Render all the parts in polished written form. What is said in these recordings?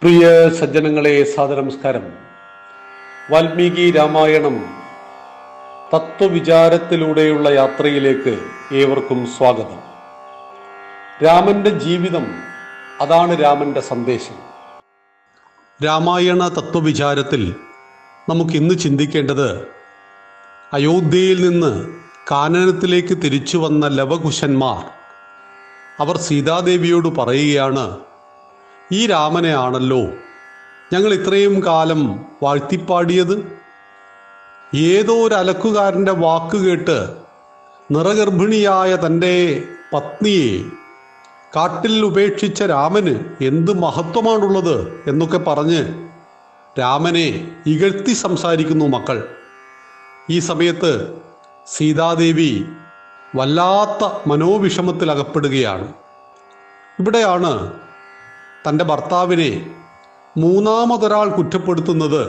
പ്രിയ സജ്ജനങ്ങളെ, സാദരനമസ്കാരം. വാൽമീകി രാമായണം തത്വവിചാരത്തിലൂടെയുള്ള യാത്രയിലേക്ക് ഏവർക്കും സ്വാഗതം. രാമന്റെ ജീവിതം, അതാണ് രാമന്റെ സന്ദേശം. രാമായണ തത്വവിചാരത്തിൽ നമുക്കിന്ന് ചിന്തിക്കേണ്ടത് അയോധ്യയിൽ നിന്ന് കാനനത്തിലേക്ക് തിരിച്ചു വന്ന ലവകുശന്മാർ അവർ സീതാദേവിയോട് പറയുകയാണ്, ഈ രാമനെ ആണല്ലോ ഞങ്ങൾ ഇത്രയും കാലം വാഴ്ത്തിപ്പാടിയത്. ഏതോ ഒരു അലക്കുകാരൻ്റെ വാക്ക് കേട്ട് നിറഗർഭിണിയായ തൻ്റെ പത്നിയെ കാട്ടിൽ ഉപേക്ഷിച്ച രാമന് എന്ത് മഹത്വമാണുള്ളത് എന്നൊക്കെ പറഞ്ഞ് രാമനെ ഇകഴ്ത്തി സംസാരിക്കുന്നു മക്കൾ. ഈ സമയത്ത് സീതാദേവി വല്ലാത്ത മനോവിഷമത്തിൽ അകപ്പെടുകയാണ്. ഇവിടെയാണ് തൻ്റെ ഭർത്താവിനെ മൂന്നാമതൊരാൾ കുറ്റപ്പെടുത്തുന്നത്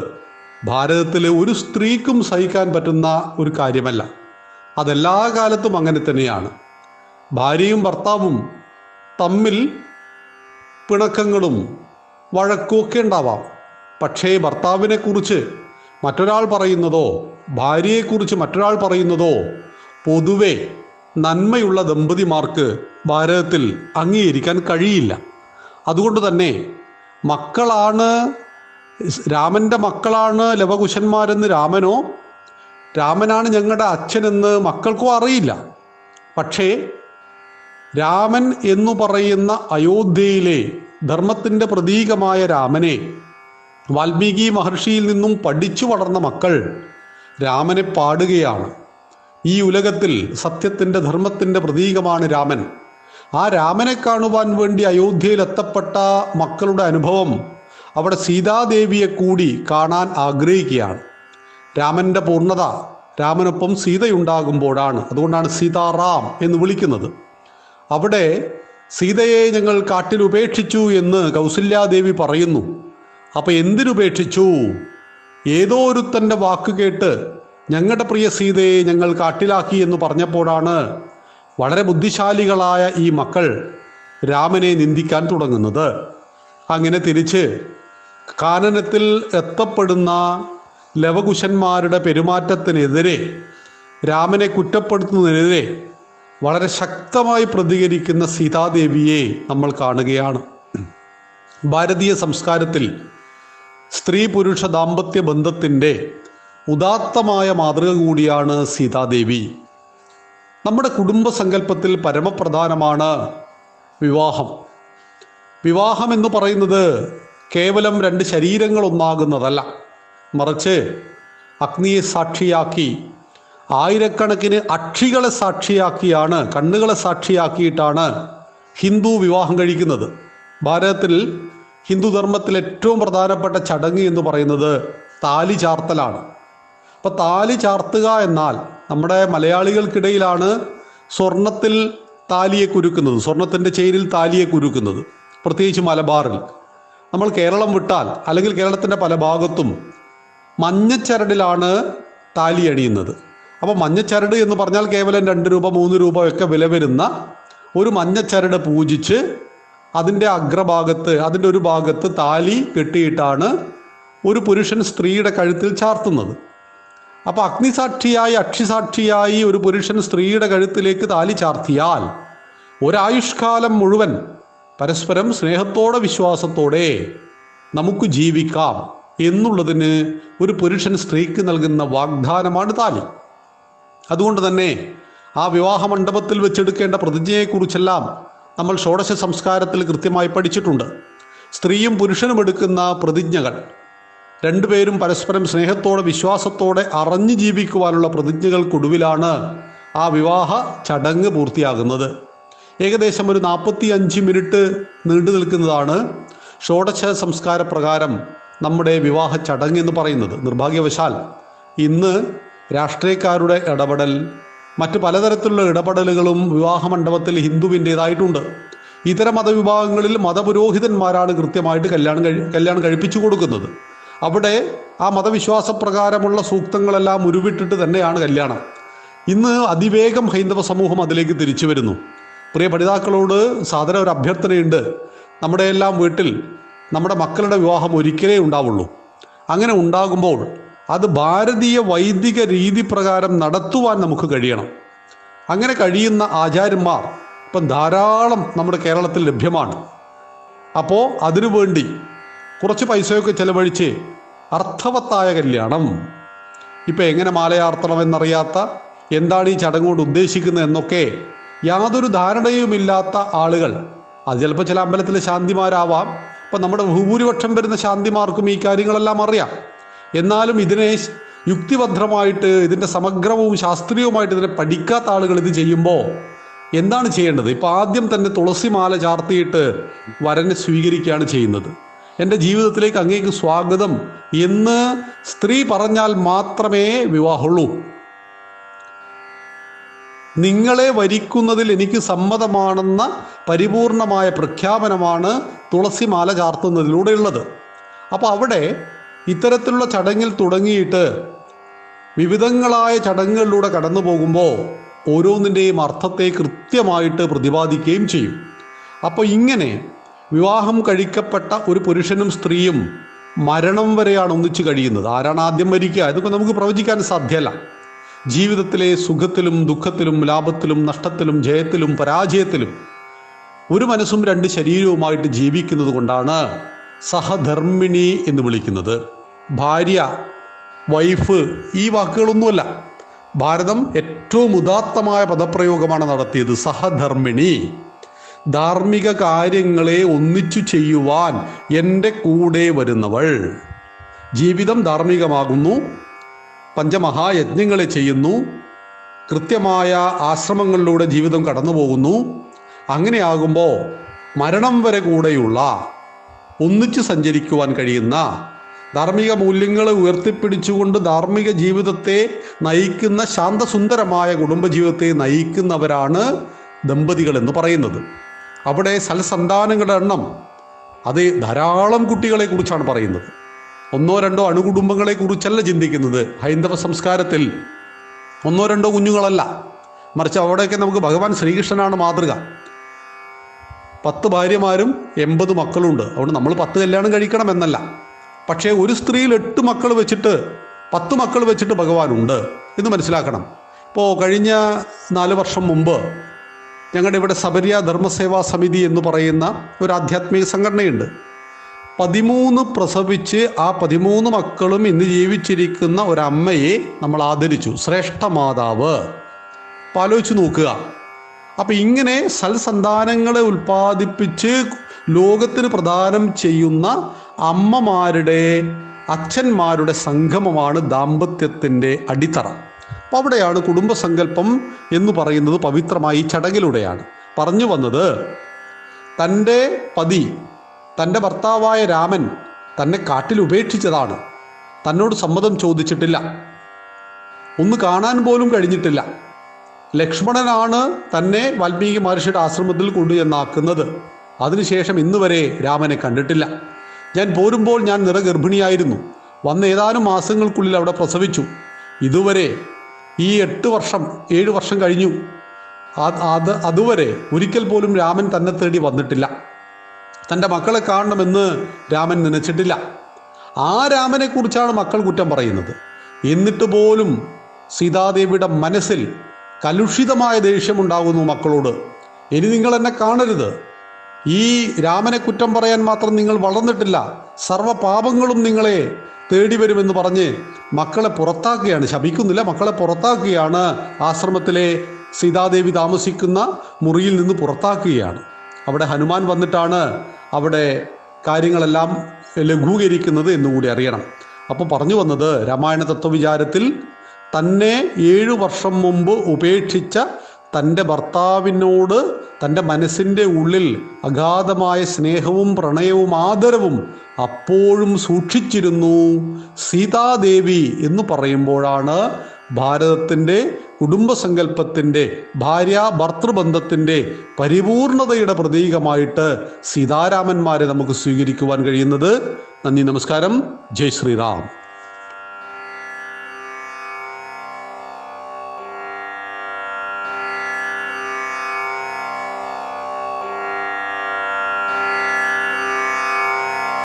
ഭാരതത്തിലെ ഒരു സ്ത്രീക്കും സഹിക്കാൻ പറ്റുന്ന ഒരു കാര്യമല്ല. അതെല്ലാ കാലത്തും അങ്ങനെ തന്നെയാണ്. ഭാര്യയും ഭർത്താവും തമ്മിൽ പിണക്കങ്ങളും വഴക്കുമൊക്കെ ഉണ്ടാവാം. പക്ഷേ ഭർത്താവിനെക്കുറിച്ച് മറ്റൊരാൾ പറയുന്നതോ ഭാര്യയെക്കുറിച്ച് മറ്റൊരാൾ പറയുന്നതോ പൊതുവെ നന്മയുള്ള ദമ്പതിമാർക്ക് ഭാരതത്തിൽ അംഗീകരിക്കാൻ കഴിയില്ല. അതുകൊണ്ട് തന്നെ രാമൻ്റെ മക്കളാണ് ലവകുശന്മാരെന്ന് രാമനാണ് ഞങ്ങളുടെ അച്ഛനെന്ന് മക്കൾക്കും അറിയില്ല. പക്ഷേ രാമൻ എന്നു പറയുന്ന അയോധ്യയിലെ ധർമ്മത്തിൻ്റെ പ്രതീകമായ രാമനെ വാൽമീകി മഹർഷിയിൽ നിന്നും പഠിച്ചു വളർന്ന മക്കൾ രാമനെ പാടുകയാണ്. ഈ ഉലകത്തിൽ സത്യത്തിൻ്റെ ധർമ്മത്തിൻ്റെ പ്രതീകമാണ് രാമൻ. ആ രാമനെ കാണുവാൻ വേണ്ടി അയോധ്യയിൽ എത്തപ്പെട്ട മക്കളുടെ അനുഭവം അവിടെ സീതാദേവിയെ കൂടി കാണാൻ ആഗ്രഹിക്കുകയാണ്. രാമൻ്റെ പൂർണ്ണത രാമനൊപ്പം സീതയുണ്ടാകുമ്പോഴാണ്. അതുകൊണ്ടാണ് സീതാറാം എന്ന് വിളിക്കുന്നത്. അവിടെ സീതയെ ഞങ്ങൾ കാട്ടിൽ ഉപേക്ഷിച്ചു എന്ന് കൗസല്യാദേവി പറയുന്നു. അപ്പം എന്തിനുപേക്ഷിച്ചു? ഏതോ ഒരുത്തൻ്റെ വാക്ക് കേട്ട് ഞങ്ങളുടെ പ്രിയ സീതയെ ഞങ്ങൾ കാട്ടിലാക്കി എന്ന് പറഞ്ഞപ്പോഴാണ് വളരെ ബുദ്ധിശാലികളായ ഈ മക്കൾ രാമനെ നിന്ദിക്കാൻ തുടങ്ങുന്നത്. അങ്ങനെ തിരിച്ച് കാനനത്തിൽ എത്തപ്പെടുന്ന ലവകുശന്മാരുടെ പെരുമാറ്റത്തിനെതിരെ, രാമനെ കുറ്റപ്പെടുത്തുന്നതിനെതിരെ വളരെ ശക്തമായി പ്രതികരിക്കുന്ന സീതാദേവിയെ നമ്മൾ കാണുകയാണ്. ഭാരതീയ സംസ്കാരത്തിൽ സ്ത്രീ പുരുഷ ദാമ്പത്യ ബന്ധത്തിൻ്റെ ഉദാത്തമായ മാതൃക കൂടിയാണ് സീതാദേവി. നമ്മുടെ കുടുംബസങ്കല്പത്തിൽ പരമപ്രധാനമാണ് വിവാഹം. വിവാഹം എന്ന് പറയുന്നത് കേവലം രണ്ട് ശരീരങ്ങൾ ഒന്നാകുന്നതല്ല, മറിച്ച് അഗ്നിയെ സാക്ഷിയാക്കി ആയിരക്കണക്കിന് അക്ഷികളെ സാക്ഷിയാക്കിയാണ്, കണ്ണുകളെ സാക്ഷിയാക്കിയിട്ടാണ് ഹിന്ദു വിവാഹം കഴിക്കുന്നത്. ഭാരതത്തിൽ ഹിന്ദുധർമ്മത്തിൽ ഏറ്റവും പ്രധാനപ്പെട്ട ചടങ്ങ് എന്ന് പറയുന്നത് താലി ചാർത്തലാണ്. അപ്പോൾ താലി ചാർത്തുക എന്നാൽ നമ്മുടെ മലയാളികൾക്കിടയിലാണ് സ്വർണത്തിൽ താലിയെ കുരുക്കുന്നത്, സ്വർണത്തിൻ്റെ ചെയിനിൽ താലിയെ കുരുക്കുന്നത്. പ്രത്യേകിച്ച് മലബാറിൽ. നമ്മൾ കേരളം വിട്ടാൽ, അല്ലെങ്കിൽ കേരളത്തിൻ്റെ പല ഭാഗത്തും മഞ്ഞച്ചരടിലാണ് താലി അണിയുന്നത്. അപ്പോൾ മഞ്ഞച്ചരട് എന്ന് പറഞ്ഞാൽ കേവലം 2 രൂപ 3 രൂപ ഒക്കെ വില വരുന്ന ഒരു മഞ്ഞച്ചരട് പൂജിച്ച് അതിൻ്റെ അഗ്രഭാഗത്ത്, അതിൻ്റെ ഒരു ഭാഗത്ത് താലി കെട്ടിയിട്ടാണ് ഒരു പുരുഷൻ സ്ത്രീയുടെ കഴുത്തിൽ ചാർത്തുന്നത്. അപ്പോൾ അഗ്നിസാക്ഷിയായി അക്ഷിസാക്ഷിയായി ഒരു പുരുഷൻ സ്ത്രീയുടെ കഴുത്തിലേക്ക് താലി ചാർത്തിയാൽ ഒരായുഷ്കാലം മുഴുവൻ പരസ്പരം സ്നേഹത്തോടെ വിശ്വാസത്തോടെ നമുക്ക് ജീവിക്കാം എന്നുള്ളതിന് ഒരു പുരുഷൻ സ്ത്രീക്ക് നൽകുന്ന വാഗ്ദാനമാണ് താലി. അതുകൊണ്ട് തന്നെ ആ വിവാഹ മണ്ഡപത്തിൽ വെച്ചെടുക്കേണ്ട പ്രതിജ്ഞയെക്കുറിച്ചെല്ലാം നമ്മൾ ഷോഡശ സംസ്കാരത്തിൽ കൃത്യമായി പഠിച്ചിട്ടുണ്ട്. സ്ത്രീയും പുരുഷനും എടുക്കുന്ന പ്രതിജ്ഞകൾ, രണ്ടുപേരും പരസ്പരം സ്നേഹത്തോടെ വിശ്വാസത്തോടെ അറിഞ്ഞു ജീവിക്കുവാനുള്ള പ്രതിജ്ഞകൾക്കൊടുവിലാണ് ആ വിവാഹ ചടങ്ങ് പൂർത്തിയാകുന്നത്. ഏകദേശം ഒരു 45 മിനിറ്റ് നീണ്ടു നിൽക്കുന്നതാണ് ഷോഡശ സംസ്കാര പ്രകാരം നമ്മുടെ വിവാഹ ചടങ്ങ് എന്ന് പറയുന്നത്. നിർഭാഗ്യവശാൽ ഇന്ന് രാഷ്ട്രീയക്കാരുടെ ഇടപെടൽ, മറ്റ് പലതരത്തിലുള്ള ഇടപെടലുകളും വിവാഹ മണ്ഡപത്തിൽ ഹിന്ദുവിൻ്റേതായിട്ടുണ്ട്. ഇതര മതവിഭാഗങ്ങളിൽ മതപുരോഹിതന്മാരാണ് കൃത്യമായിട്ട് കല്യാണം കഴിപ്പിച്ചു കൊടുക്കുന്നത്. അവിടെ ആ മതവിശ്വാസപ്രകാരമുള്ള സൂക്തങ്ങളെല്ലാം ഉരുവിട്ടിട്ട് തന്നെയാണ് കല്യാണം. ഇന്ന് അതിവേഗം ഹൈന്ദവ സമൂഹം അതിലേക്ക് തിരിച്ചു വരുന്നു. പ്രിയ പഠിതാക്കളോട് സാദര ഒരു അഭ്യർത്ഥനയുണ്ട്. നമ്മുടെ എല്ലാം വീട്ടിൽ നമ്മുടെ മക്കളുടെ വിവാഹം ഒരിക്കലേ ഉണ്ടാവുള്ളൂ. അങ്ങനെ ഉണ്ടാകുമ്പോൾ അത് ഭാരതീയ വൈദിക രീതി പ്രകാരം നടത്തുവാൻ നമുക്ക് കഴിയണം. അങ്ങനെ കഴിയുന്ന ആചാര്യന്മാർ ഇപ്പം ധാരാളം നമ്മുടെ കേരളത്തിൽ ലഭ്യമാണ്. അപ്പോൾ അതിനുവേണ്ടി കുറച്ച് പൈസയൊക്കെ ചെലവഴിച്ച് അർത്ഥവത്തായ കല്യാണം, ഇപ്പം എങ്ങനെ മാലയാർത്തണമെന്നറിയാത്ത, എന്താണ് ഈ ചടങ്ങ് കൊണ്ട് ഉദ്ദേശിക്കുന്നത് എന്നൊക്കെ യാതൊരു ധാരണയുമില്ലാത്ത ആളുകൾ, അത് ചിലപ്പോൾ ചില അമ്പലത്തിലെ ശാന്തിമാരാവാം. ഇപ്പം നമ്മുടെ ഭൂരിപക്ഷം വരുന്ന ശാന്തിമാർക്കും ഈ കാര്യങ്ങളെല്ലാം അറിയാം. എന്നാലും ഇതിനെ യുക്തിഭദ്രമായിട്ട്, ഇതിൻ്റെ സമഗ്രവും ശാസ്ത്രീയവുമായിട്ട് ഇതിനെ പഠിക്കാത്ത ആളുകൾ ഇത് ചെയ്യുമ്പോൾ എന്താണ് ചെയ്യേണ്ടത്? ഇപ്പം ആദ്യം തന്നെ തുളസിമാല ചാർത്തിയിട്ട് വരനെ സ്വീകരിക്കുകയാണ് ചെയ്യുന്നത്. എൻ്റെ ജീവിതത്തിലേക്ക് അങ്ങേക്ക് സ്വാഗതം എന്ന് സ്ത്രീ പറഞ്ഞാൽ മാത്രമേ വിവാഹമുള്ളൂ. നിങ്ങളെ വരിക്കുന്നതിൽ എനിക്ക് സമ്മതമാണെന്ന പരിപൂർണമായ പ്രഖ്യാപനമാണ് തുളസിമാല ചാർത്തുന്നതിലൂടെയുള്ളത്. അപ്പോൾ അവിടെ ഇത്തരത്തിലുള്ള ചടങ്ങിൽ തുടങ്ങിയിട്ട് വിവിധങ്ങളായ ചടങ്ങുകളിലൂടെ കടന്നു പോകുമ്പോൾ ഓരോന്നിൻ്റെയും അർത്ഥത്തെ കൃത്യമായിട്ട് പ്രതിപാദിക്കുകയും ചെയ്യും. അപ്പോൾ ഇങ്ങനെ വിവാഹം കഴിക്കപ്പെട്ട ഒരു പുരുഷനും സ്ത്രീയും മരണം വരെയാണ് ഒന്നിച്ചു കഴിയുന്നത്. ആരാണ് ആദ്യം മരിക്കുക ഇതൊക്കെ നമുക്ക് പ്രവചിക്കാൻ സാധ്യമല്ല. ജീവിതത്തിലെ സുഖത്തിലും ദുഃഖത്തിലും ലാഭത്തിലും നഷ്ടത്തിലും ജയത്തിലും പരാജയത്തിലും ഒരു മനസ്സും രണ്ട് ശരീരവുമായിട്ട് ജീവിക്കുന്നത് കൊണ്ടാണ് സഹധർമ്മിണി എന്ന് വിളിക്കുന്നത്. ഭാര്യ, വൈഫ് ഈ വാക്കുകളൊന്നുമല്ല. ഭാരതം ഏറ്റവും ഉദാത്തമായ പദപ്രയോഗമാണ് നടത്തിയത്. സഹധർമ്മിണി, ധാർമ്മിക കാര്യങ്ങളെ ഒന്നിച്ചു ചെയ്യുവാൻ എൻ്റെ കൂടെ വരുന്നവൾ. ജീവിതം ധാർമ്മികമാകുന്നു, പഞ്ചമഹായജ്ഞങ്ങളെ ചെയ്യുന്നു, കൃത്യമായ ആശ്രമങ്ങളിലൂടെ ജീവിതം കടന്നു പോകുന്നു. അങ്ങനെയാകുമ്പോൾ മരണം വരെ കൂടെയുള്ള, ഒന്നിച്ചു സഞ്ചരിക്കുവാൻ കഴിയുന്ന, ധാർമ്മിക മൂല്യങ്ങളെ ഉയർത്തിപ്പിടിച്ചുകൊണ്ട് ധാർമ്മിക ജീവിതത്തെ നയിക്കുന്ന, ശാന്തസുന്ദരമായ കുടുംബജീവിതത്തെ നയിക്കുന്നവരാണ് ദമ്പതികൾ എന്ന് പറയുന്നത്. അവിടെ സൽസന്താനങ്ങളുടെ എണ്ണം, അത് ധാരാളം കുട്ടികളെ കുറിച്ചാണ് പറയുന്നത്. ഒന്നോ രണ്ടോ അണുകുടുംബങ്ങളെ കുറിച്ചല്ല ചിന്തിക്കുന്നത്. ഹൈന്ദവ സംസ്കാരത്തിൽ ഒന്നോ രണ്ടോ കുഞ്ഞുങ്ങളല്ല, മറിച്ച് അവിടെയൊക്കെ നമുക്ക് ഭഗവാൻ ശ്രീകൃഷ്ണനാണ് മാതൃക. 10 ഭാര്യമാരും 80 മക്കളുണ്ട്. അതുകൊണ്ട് നമ്മൾ 10 കല്യാണം കഴിക്കണം എന്നല്ല. പക്ഷേ ഒരു സ്ത്രീയിൽ 8 മക്കൾ വെച്ചിട്ട് 10 മക്കൾ വെച്ചിട്ട് ഭഗവാനുണ്ട് എന്ന് മനസ്സിലാക്കണം. ഇപ്പോൾ കഴിഞ്ഞ 4 വർഷം മുമ്പ് ഞങ്ങളുടെ ഇവിടെ സബരിയ ധർമ്മസേവാ സമിതി എന്ന് പറയുന്ന ഒരു ആധ്യാത്മിക സംഘടനയുണ്ട്. 13 പ്രസവിച്ച് ആ 13 മക്കളും ഇന്ന് ജീവിച്ചിരിക്കുന്ന ഒരമ്മയെ നമ്മൾ ആദരിച്ചു. ശ്രേഷ്ഠ മാതാവ്. അപ്പോൾ ആലോചിച്ച് നോക്കുക. അപ്പം ഇങ്ങനെ സൽസന്താനങ്ങളെ ഉൽപ്പാദിപ്പിച്ച് ലോകത്തിന് പ്രദാനം ചെയ്യുന്ന അമ്മമാരുടെ, അച്ഛന്മാരുടെ സംഗമമാണ് ദാമ്പത്യത്തിൻ്റെ അടിത്തറ. അപ്പോൾ അവിടെയാണ് കുടുംബസങ്കല്പം എന്ന് പറയുന്നത് പവിത്രമായി ചടങ്ങിലൂടെയാണ് പറഞ്ഞു വന്നത്. തൻ്റെ പതി, തൻ്റെ ഭർത്താവായ രാമൻ തന്നെ കാട്ടിൽ ഉപേക്ഷിച്ചതാണ്. തന്നോട് സമ്മതം ചോദിച്ചിട്ടില്ല, ഒന്ന് കാണാൻ പോലും കഴിഞ്ഞിട്ടില്ല. ലക്ഷ്മണനാണ് തന്നെ വാൽമീകി മഹർഷിയുടെ ആശ്രമത്തിൽ കൊണ്ടുചെന്നാക്കുന്നത്. അതിനുശേഷം ഇന്നുവരെ രാമനെ കണ്ടിട്ടില്ല. ഞാൻ പോരുമ്പോൾ ഞാൻ നിറഗർഭിണിയായിരുന്നു. വന്ന് ഏതാനും മാസങ്ങൾക്കുള്ളിൽ അവിടെ പ്രസവിച്ചു. ഇതുവരെ ഈ 8 വർഷം 7 വർഷം കഴിഞ്ഞു. അതുവരെ ഒരിക്കൽ പോലും രാമൻ തന്നെ തേടി വന്നിട്ടില്ല. തൻ്റെ മക്കളെ കാണണമെന്ന് രാമൻ നനച്ചിട്ടില്ല. ആ രാമനെ കുറിച്ചാണ് മക്കൾ കുറ്റം പറയുന്നത്. എന്നിട്ട് പോലും സീതാദേവിയുടെ മനസ്സിൽ കലുഷിതമായ ദേഷ്യമുണ്ടാകുന്നു മക്കളോട്. ഇനി നിങ്ങൾ എന്നെ കാണരുത്, ഈ രാമനെ കുറ്റം പറയാൻ മാത്രം നിങ്ങൾ വളർന്നിട്ടില്ല, സർവ്വ പാപങ്ങളും നിങ്ങളെ തേടി വരുമെന്ന് പറഞ്ഞ് മക്കളെ പുറത്താക്കുകയാണ്. ശപിക്കുന്നില്ല, മക്കളെ പുറത്താക്കുകയാണ്. ആശ്രമത്തിലെ സീതാദേവി താമസിക്കുന്ന മുറിയിൽ നിന്ന് പുറത്താക്കുകയാണ്. അവിടെ ഹനുമാൻ വന്നിട്ടാണ് അവിടെ കാര്യങ്ങളെല്ലാം ലഘൂകരിക്കുന്നത് എന്നുകൂടി അറിയണം. അപ്പോൾ പറഞ്ഞു വന്നത്, രാമായണ തത്വവിചാരത്തിൽ തന്നെ 7 വർഷം മുമ്പ് ഉപേക്ഷിച്ച തൻ്റെ ഭർത്താവിനോട് തൻ്റെ മനസ്സിൻ്റെ ഉള്ളിൽ അഗാധമായ സ്നേഹവും പ്രണയവും ആദരവും അപ്പോഴും സൂക്ഷിച്ചിരുന്നു സീതാദേവി എന്ന് പറയുമ്പോഴാണ് ഭാരതത്തിൻ്റെ കുടുംബസങ്കല്പത്തിൻ്റെ, ഭാര്യ ഭർത്തൃബന്ധത്തിൻ്റെ പരിപൂർണതയുടെ പ്രതീകമായിട്ട് സീതാരാമന്മാരെ നമുക്ക് സ്വീകരിക്കുവാൻ കഴിയുന്നത്. നന്ദി, നമസ്കാരം, ജയ് ശ്രീറാം.